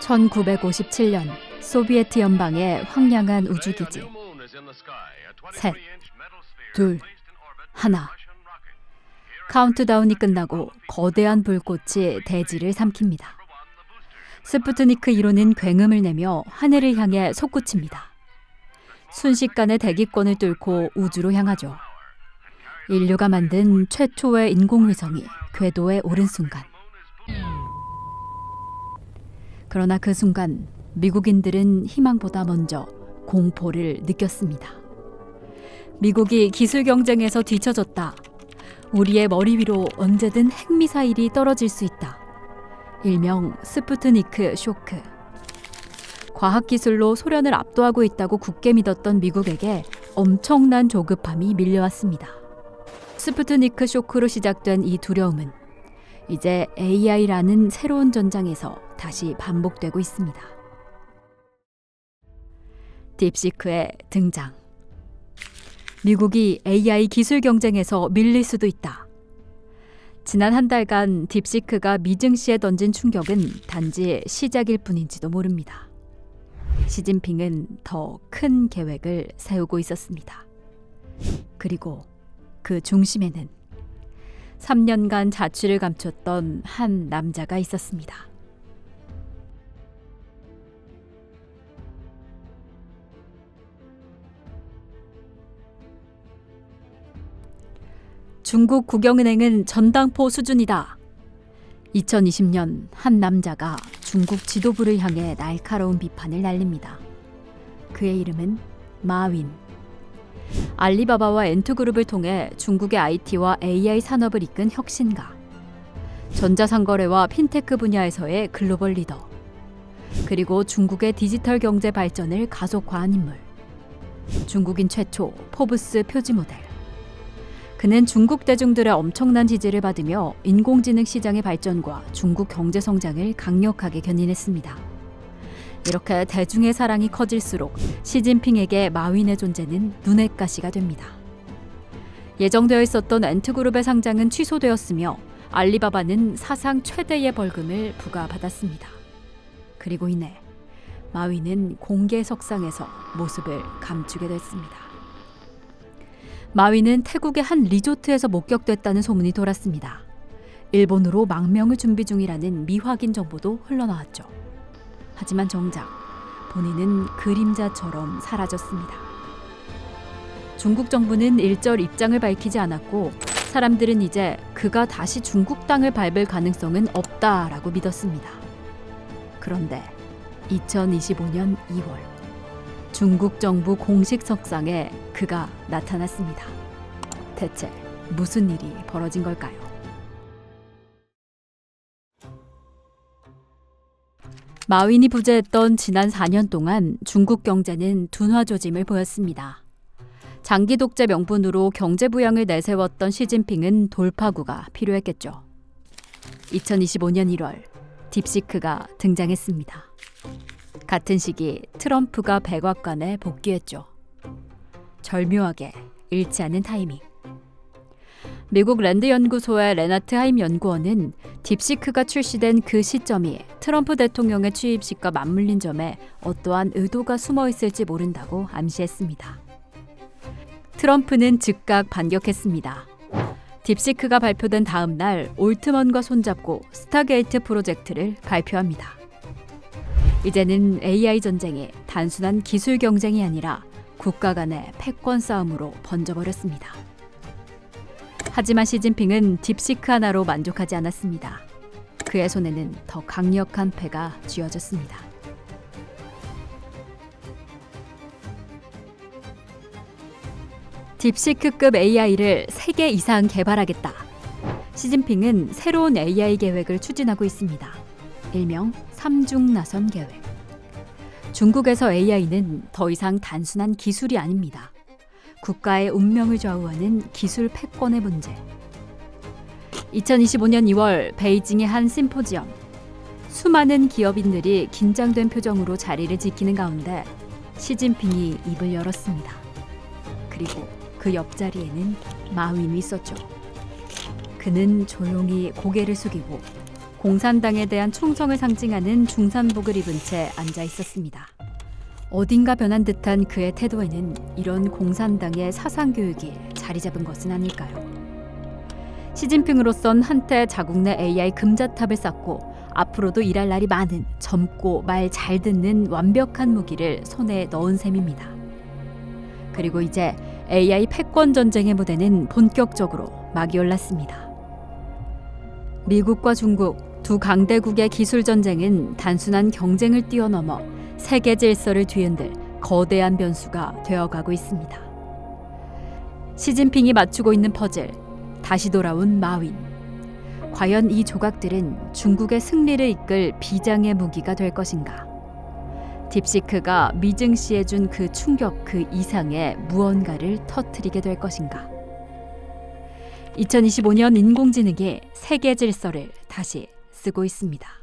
(1957년) 소비에트 연방의 황량한 우주기지. 셋, 둘, 하나. 카운트다운이 끝나고 거대한 불꽃이 대지를 삼킵니다. 스푸트니크 1호는 굉음을 내며 하늘을 향해 솟구칩니다. 순식간에 대기권을 뚫고 우주로 향하죠. 인류가 만든 최초의 인공위성이 궤도에 오른 순간. 그러나 그 순간 미국인들은 희망보다 먼저 공포를 느꼈습니다. 미국이 기술 경쟁에서 뒤처졌다. 우리의 머리 위로 언제든 핵미사일이 떨어질 수 있다. 일명 스푸트니크 쇼크. 과학기술로 소련을 압도하고 있다고 굳게 믿었던 미국에게 엄청난 조급함이 밀려왔습니다. 스푸트니크 쇼크로 시작된 이 두려움은 이제 AI라는 새로운 전장에서 다시 반복되고 있습니다. 딥시크의 등장. 미국이 AI 기술 경쟁에서 밀릴 수도 있다. 지난 한 달간 딥시크가 미증시에 던진 충격은 단지 시작일 뿐인지도 모릅니다. 시진핑은 더 큰 계획을 세우고 있었습니다. 그리고 그 중심에는 3년간 자취를 감췄던 한 남자가 있었습니다. 중국 국영은행은 전당포 수준이다. 2020년 한 남자가 중국 지도부를 향해 날카로운 비판을 날립니다. 그의 이름은 마윈. 알리바바와 엔투그룹을 통해 중국의 IT와 AI 산업을 이끈 혁신가. 전자상거래와 핀테크 분야에서의 글로벌 리더. 그리고 중국의 디지털 경제 발전을 가속화한 인물. 중국인 최초 포브스 표지 모델. 그는 중국 대중들의 엄청난 지지를 받으며 인공지능 시장의 발전과 중국 경제 성장을 강력하게 견인했습니다. 이렇게 대중의 사랑이 커질수록 시진핑에게 마윈의 존재는 눈엣 가시가 됩니다. 예정되어 있었던 엔트그룹의 상장은 취소되었으며 알리바바는 사상 최대의 벌금을 부과받았습니다. 그리고 이내 마윈은 공개석상에서 모습을 감추게 됐습니다. 마윈은 태국의 한 리조트에서 목격됐다는 소문이 돌았습니다. 일본으로 망명을 준비 중이라는 미확인 정보도 흘러나왔죠. 하지만 정작 본인은 그림자처럼 사라졌습니다. 중국 정부는 일절 입장을 밝히지 않았고 사람들은 이제 그가 다시 중국 땅을 밟을 가능성은 없다라고 믿었습니다. 그런데 2025년 2월 중국 정부 공식 석상에 그가 나타났습니다. 대체 무슨 일이 벌어진 걸까요? 마윈이 부재했던 지난 4년 동안 중국 경제는 둔화 조짐을 보였습니다. 장기 독재 명분으로 경제 부양을 내세웠던 시진핑은 돌파구가 필요했겠죠. 2025년 1월 딥시크가 등장했습니다. 같은 시기 트럼프가 백악관에 복귀했죠. 절묘하게 일치하는 타이밍. 미국 랜드 연구소의 레나트 하임 연구원은 딥시크가 출시된 그 시점이 트럼프 대통령의 취임식과 맞물린 점에 어떠한 의도가 숨어 있을지 모른다고 암시했습니다. 트럼프는 즉각 반격했습니다. 딥시크가 발표된 다음 날 올트먼과 손잡고 스타게이트 프로젝트를 발표합니다. 이제는 AI 전쟁이 단순한 기술 경쟁이 아니라 국가 간의 패권 싸움으로 번져버렸습니다. 하지만 시진핑은 딥시크 하나로 만족하지 않았습니다. 그의 손에는 더 강력한 패가 쥐어졌습니다. 딥시크급 AI를 3개 이상 개발하겠다. 시진핑은 새로운 AI 계획을 추진하고 있습니다. 일명 삼중나선 계획. 중국에서 AI는 더 이상 단순한 기술이 아닙니다. 국가의 운명을 좌우하는 기술 패권의 문제. 2025년 2월 베이징의 한 심포지엄. 수많은 기업인들이 긴장된 표정으로 자리를 지키는 가운데 시진핑이 입을 열었습니다. 그리고 그 옆자리에는 마윈이 있었죠. 그는 조용히 고개를 숙이고 공산당에 대한 충성을 상징하는 중산복을 입은 채 앉아 있었습니다. 어딘가 변한 듯한 그의 태도에는 이런 공산당의 사상 교육이 자리 잡은 것은 아닐까요? 시진핑으로선 한때 자국 내 AI 금자탑을 쌓고 앞으로도 일할 날이 많은 젊고 말 잘 듣는 완벽한 무기를 손에 넣은 셈입니다. 그리고 이제 AI 패권 전쟁의 무대는 본격적으로 막이 올랐습니다. 미국과 중국 두 강대국의 기술 전쟁은 단순한 경쟁을 뛰어넘어 세계 질서를 뒤흔들 거대한 변수가 되어가고 있습니다. 시진핑이 맞추고 있는 퍼즐, 다시 돌아온 마윈. 과연 이 조각들은 중국의 승리를 이끌 비장의 무기가 될 것인가? 딥시크가 미증시해 준 그 충격 그 이상의 무언가를 터뜨리게 될 것인가? 2025년 인공지능이 세계 질서를 다시 쓰고 있습니다.